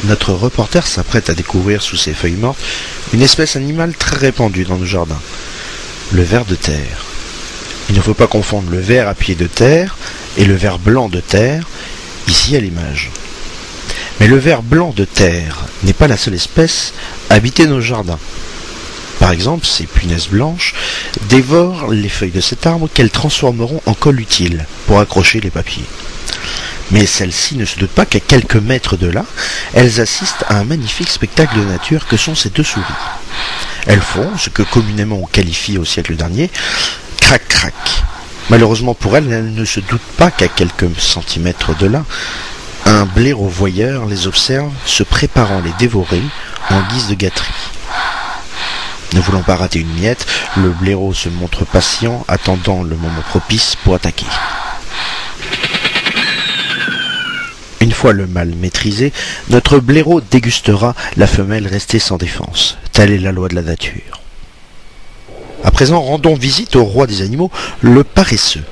Notre reporter s'apprête à découvrir sous ses feuilles mortes une espèce animale très répandue dans nos jardins, le ver de terre. Il ne faut pas confondre le ver à pied de terre et le ver blanc de terre, ici à l'image. Mais le ver blanc de terre n'est pas la seule espèce à habiter nos jardins. Par exemple, ces punaises blanches dévorent les feuilles de cet arbre qu'elles transformeront en colle utile pour accrocher les papiers. Mais celles-ci ne se doutent pas qu'à quelques mètres de là, elles assistent à un magnifique spectacle de nature que sont ces deux souris. Elles font ce que communément on qualifie au siècle dernier crac-crac. Malheureusement pour elles, elles ne se doutent pas qu'à quelques centimètres de là, un blaireau voyeur les observe se préparant à les dévorer en guise de gâterie. Ne voulant pas rater une miette, le blaireau se montre patient, attendant le moment propice pour attaquer. Une fois le mâle maîtrisé, notre blaireau dégustera la femelle restée sans défense. Telle est la loi de la nature. À présent, rendons visite au roi des animaux, le paresseux.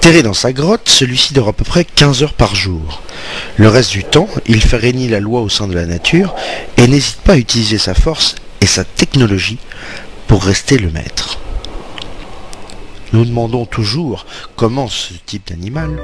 Terré dans sa grotte, celui-ci dort à peu près 15 heures par jour. Le reste du temps, il fait régner la loi au sein de la nature et n'hésite pas à utiliser sa force et sa technologie pour rester le maître. Nous demandons toujours comment ce type d'animal